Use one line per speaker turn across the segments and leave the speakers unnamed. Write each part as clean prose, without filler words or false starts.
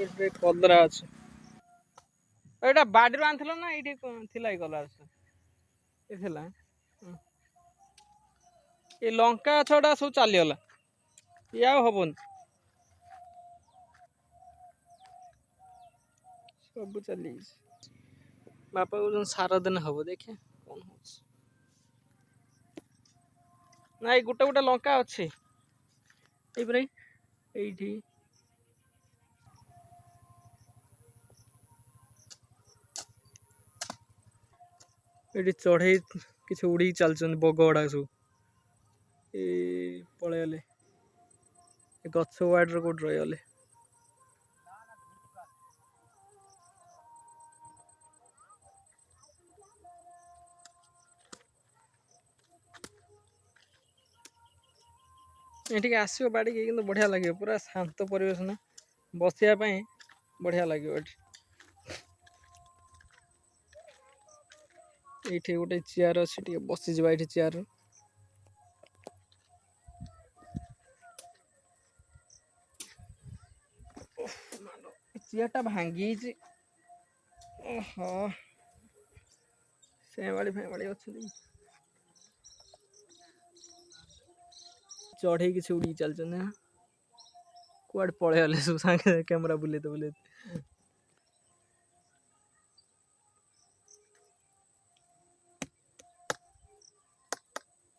ଏଠି କଦରା ଅଛି। ଏଇଟା ବାଡ଼ିରୁ ଆଣିଥିଲ ନା ଏଇଠି ଥିଲା ଏଇ କଲରା ଗଛ? ଏ ଥିଲା। ଏ ଲଙ୍କା ଗଛଟା ସବୁ ଚାଲିଗଲା, ଇଏ ଆଉ ହବନି, ସବୁ ଚାଲିଯାଇଛି। ବାପା କହୁଛନ୍ତି ସାର ଦେନେ ହବ, ଦେଖିଆ କଣ ହଉଛି। ନାଇଁ ଗୋଟେ ଗୋଟେ ଲଙ୍କା ଅଛି ଏଇପରି ଏଇଠି। ଏଠି ଚଢ଼େଇ କିଛି ଉଡ଼ିକି ଚାଲୁଛନ୍ତି, ବଗ ଗୁଡ଼ାକ ସବୁ ପଳେଇଗଲେ, ଏ ଗଛ ୱାର୍ଡରେ କୋଉଠି ରହିଗଲେ। ଏଠିକି ଆସିବ ବାଡ଼ିକି, କିନ୍ତୁ ବଢ଼ିଆ ଲାଗିବ, ପୁରା ଶାନ୍ତ ପରିବେଶ ନା, ବସିବା ପାଇଁ ବଢ଼ିଆ ଲାଗିବ ଏଠି। ଏଇଠି ଗୋଟେ ଚେୟାର ଅଛି, ଟିକେ ବସିଯିବା ଏଇଠି ଚେୟାର। ଚେୟାରଟା ଭାଙ୍ଗିଯାଇଛି। ଓହୋ, ସେମାଳି ଫେମାଳି ଅଛନ୍ତି, ଚଢ଼େଇ କିଛି ଉଡ଼ିକି ଚାଲିଛନ୍ତି ନା, କୁଆଡ଼େ ପଳେଇଗଲେ ସବୁ ସାଙ୍ଗେ ସାଙ୍ଗେ କ୍ୟାମେରା ବୁଲେଇତେ ବୁଲେଇତେ।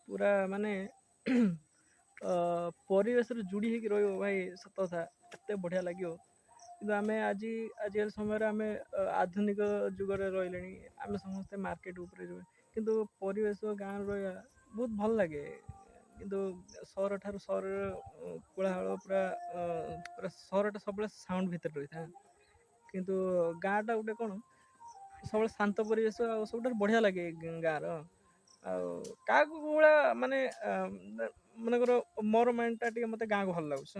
ପୁରା ମାନେ ପରିବେଶରେ ଯୋଡ଼ି ହେଇକି ରହିବ ଭାଇ, ସତ କଥା ଏତେ ବଢ଼ିଆ ଲାଗିବ। କିନ୍ତୁ ଆମେ ଆଜିକାଲି ସମୟରେ ଆମେ ଆଧୁନିକ ଯୁଗରେ ରହିଲେଣି, ଆମେ ସମସ୍ତେ ମାର୍କେଟ ଉପରେ ରହୁ, କିନ୍ତୁ ପରିବେଶ ଗାଁରେ ରହିବା ବହୁତ ଭଲ ଲାଗେ। କିନ୍ତୁ ସହର ଠାରୁ ସହରର କୋଳାହଳ ପୁରା ପୁରା ସହରଟା ସବୁବେଳେ ସାଉଣ୍ଡ ଭିତରେ ରହିଥାଏ, କିନ୍ତୁ ଗାଁଟା ଗୋଟେ କ'ଣ ସବୁବେଳେ ଶାନ୍ତ ପରିବେଶ, ଆଉ ସବୁଠାରୁ ବଢ଼ିଆ ଲାଗେ ଗାଁର। ଆଉ କାହାକୁ ଭଳିଆ ମାନେ ମନେକର ମୋର ମାଇଣ୍ଡଟା ଟିକେ ମୋତେ ଗାଁକୁ ଭଲ ଲାଗୁଛି,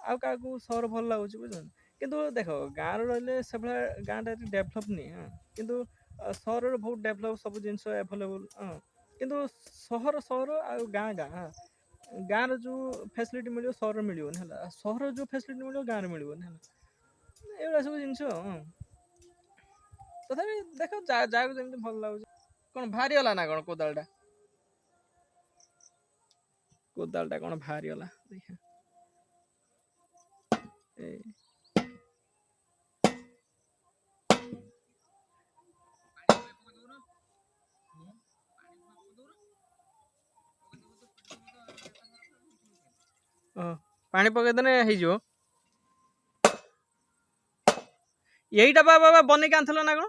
ଆଉ କାହାକୁ ସହର ଭଲ ଲାଗୁଛି, ବୁଝୁଛନ୍ତି। କିନ୍ତୁ ଦେଖ ଗାଁରେ ରହିଲେ ସେଭଳିଆ ଗାଁଟା ଏଠି ଡେଭଲପ୍ ନୁହେଁ, କିନ୍ତୁ ସହରରେ ବହୁତ ଡେଭଲପ୍, ସବୁ ଜିନିଷ ଆଭେଲେବୁଲ୍। କିନ୍ତୁ ସହର ଆଉ ଗାଁ ଗାଁର ଯେଉଁ ଫ୍ୟାସିଲିଟି ମିଳିବ ସହରରେ ମିଳିବନି, ହେଲା। ସହରରେ ଯେଉଁ ଫ୍ୟାସିଲିଟି ମିଳିବ ଗାଁରେ ମିଳିବନି, ହେଲା। ଏଇଭଳିଆ ସବୁ ଜିନିଷ। ତଥାପି ଦେଖ ଯାହାକୁ ଯେମିତି ଭଲ ଲାଗୁଛି। କ'ଣ ବାହାରିଗଲା ନା କ'ଣ କୋଦାଳଟା? କୋଦାଳଟା କ'ଣ ବାହାରିଗଲା, ଦେଖିଆ। ପାଣି ପକେଇଦେଲେ ହେଇଯିବ। ଏଇଟା ବାବା ବନେଇକି ଆଣିଥିଲ ନା କ'ଣ?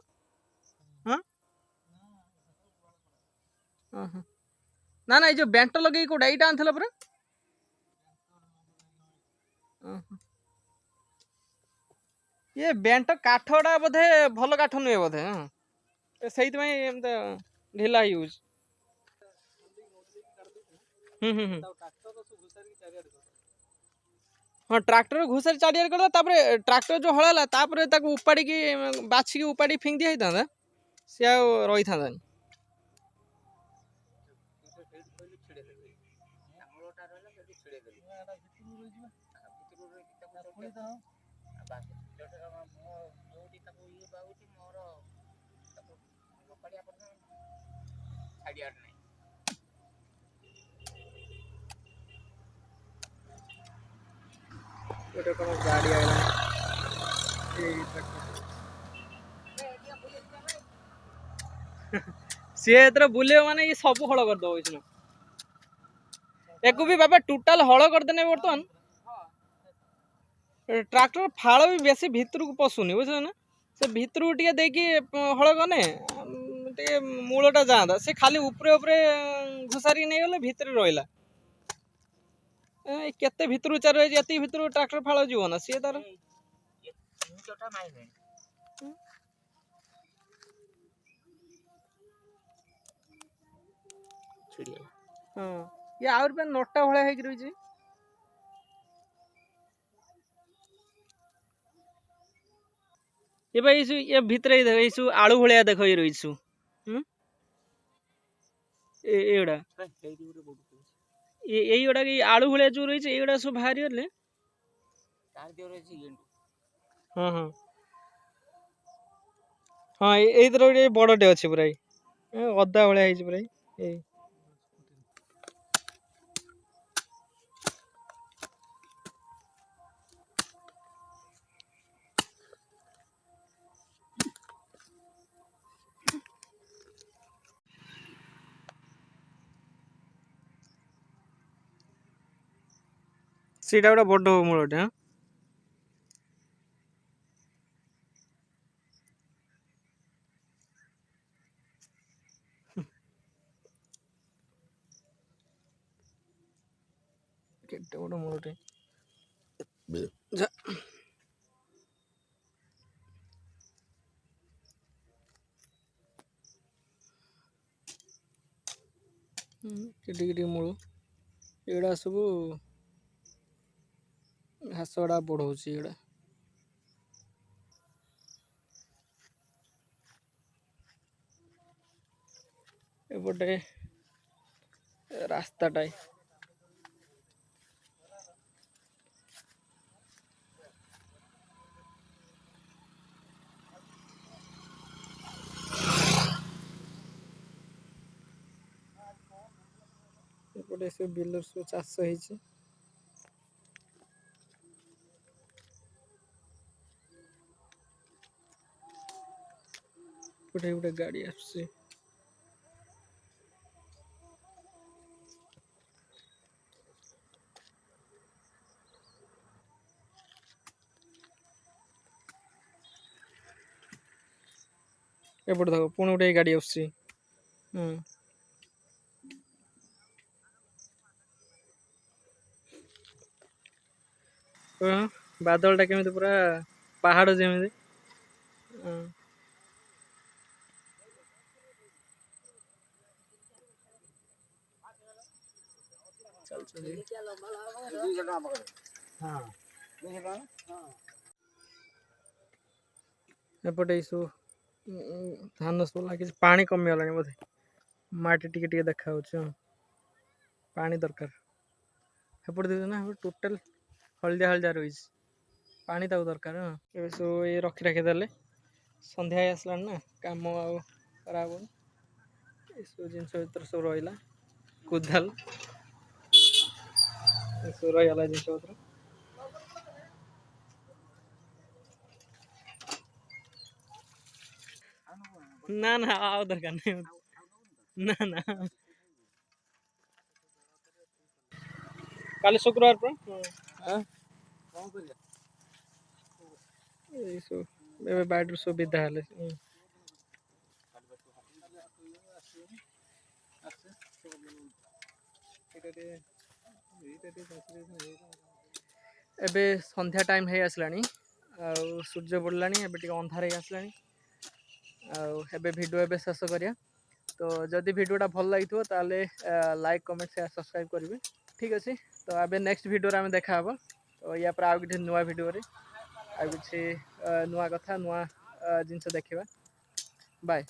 ନା ଏଇ ଯୋଉ ବେଣ୍ଟ ଲଗେଇକି କୋଉଟା ଏଇଟା ଆଣିଥିଲ ପରା? ଇଏ ବେଣ୍ଟ କାଠଟା ବୋଧେ ଭଲ କାଠ ନୁହେଁ ବୋଧେ, ସେଇଥିପାଇଁ ଏମିତି ଢିଲା ହେଇଯାଉଛି। ହଁ, ଟ୍ରାକ୍ଟର ଘୁଷାରି ଚାରିଆଡ଼େ କରିଦେଲା, ତାପରେ ଟ୍ରାକ୍ଟର ଯୋଉ ହଳ ହେଲା ତାପରେ ତାକୁ ଉପାଡ଼ିକି ବାଛିକି ଉପାଡ଼ିକି ଫିଙ୍ଗି ଦିଆ ହେଇଥାନ୍ତା, ସିଏ ଆଉ ରହିଥାନ୍ତାନି। ଗୋଟେ କ'ଣ ଗାଡ଼ି ଆଇଲାଣି, ସିଏ ଏଥର ବୁଲିବ ମାନେ ଇଏ ସବୁ ହଳ କରିଦବ। ଏଇନା ୟାକୁ ବି ବାବା ଟୋଟାଲ ହଳ କରିଦେନେ ବର୍ତ୍ତମାନ। ଟ୍ରାକ୍ଟର ଫାଳ ବି ବେଶୀ ଭିତରକୁ ପଶୁନି, ବୁଝିଲ ନା। ସେ ଭିତରକୁ ଟିକେ ଦେଇକି ହଳ କନେ ଟିକେ ମୂଳଟା ଯାଆନ୍ତା, ସେ ଖାଲି ଉପରେ ଘୋଷାରିକି ନେଇଗଲେ ଭିତରେ ରହିଲା। କେତେ ଭିତରୁ ଚାର ଏତିକି ଭିତରୁ ଟ୍ରାକ୍ଟର ଫାଳ ଯିବ ନା, ସିଏ ତାର ଇଏ ଆହୁରି ପାଇଁ ନଟା ଭଳିଆ ହେଇକି ରହିଛି। ଏ ଭିତରେ ଏଇ ସବୁ ଆଳୁ ଭଳିଆ ଦେଖ, ଇଏ ରହିଛୁ ଏଇଗୁଡା ଆଳୁ ଭଳିଆ ଯୋଉ ରହିଛି, ଏଇଗୁଡା ସବୁ ବାହାରି ଗଲେ ହଁ ହଁ ହଁ ଏଇଥିର ଗୋଟେ ବଡ଼ଟେ ଅଛି ପୁରା ଅଦା ଭଳିଆ ହେଇଛି ପୁରା ଏଇ ସେଇଟା ଗୋଟେ ବଡ଼ ମୂଳଟେ। ହଁ କେତେ ବଡ଼ ମୂଳଟେ ଯା କିଟି କିଟି ମୂଳ ଏଗୁଡ଼ା ସବୁ ଘାସ ଗୁଡ଼ା ବଢ଼ଉଛି ଏଗୁଡ଼ା। ଏପଟେ ରାସ୍ତାଟାଏ ଏପଟେ ସବୁ ବିଲର ସବୁ ଚାଷ ହେଇଛି। ଏପଟେ ଗୋଟେ ଗାଡ଼ି ଆସୁଛି। ଏପଟେ ଦେଖ ପୁଣି ଗୋଟେ ଗାଡ଼ି ଆସୁଛି। ହୁଁ ବାଦଳ ଟା କେମିତି ପୁରା ପାହାଡ଼ ଯେମିତି। ହଁ ଏପଟେ ଏଇ ସବୁ ଧାନ ସବୁ ଲାଗିଛି। ପାଣି କମିଗଲାଣି ବୋଧେ ମାଟି ଟିକେ ଟିକେ ଦେଖା ଯାଉଛି। ହଁ ପାଣି ଦରକାର। ସେପଟେ ଦେଖୁଛ ନା ଟୋଟାଲ ହଳଦିଆ ହଳଦିଆ ରହିଛି। ପାଣି ତାକୁ ଦରକାର। ହଁ ଏବେ ସବୁ ଏଇ ରଖି ରାଖି ଦେଲେ ସନ୍ଧ୍ୟା ହେଇ ଆସିଲାଣି ନା କାମ ଆଉ କରାହବନି। ଏସବୁ ଜିନିଷ ଭିତରେ ସବୁ ରହିଲା କୋଦାଲ ଏସବୁ ରହିଗଲା ଜିନିଷ ପତ୍ର। ନା ନା ଆଉ ଦରକାର ନାହିଁ। ନା ନା କାଲି ଶୁକ୍ରବାର ପରା। ଏଇ ସବୁ ଏବେ ବାଡ଼ିରୁ ସବୁ ବିଦା ହେଲେ। ଏବେ ସନ୍ଧ୍ୟା ଟାଇମ୍ ହେଇ ଆସିଲାଣି ଆଉ ସୂର୍ଯ୍ୟ ବୁଡ଼ିଲାଣି। ଏବେ ଟିକେ ଅନ୍ଧାର ହେଇ ଆସିଲାଣି ଆଉ ଏବେ ଭିଡ଼ିଓ ଏବେ ଶେଷ କରିବା। ତ ଯଦି ଭିଡ଼ିଓଟା ଭଲ ଲାଗିଥିବ ତାହେଲେ ଲାଇକ୍ କମେଣ୍ଟ ସେୟାର ସବସ୍କ୍ରାଇବ୍ କରିବେ। ଠିକ୍ ଅଛି। ତ ଏବେ ନେକ୍ସଟ ଭିଡ଼ିଓରେ ଆମେ ଦେଖାହେବ। ତ ୟା ପରେ ଆଉ କିଛି ନୂଆ ଭିଡ଼ିଓରେ ଆଉ କିଛି ନୂଆ କଥା ନୂଆ ଜିନିଷ ଦେଖିବା। ବାଏ।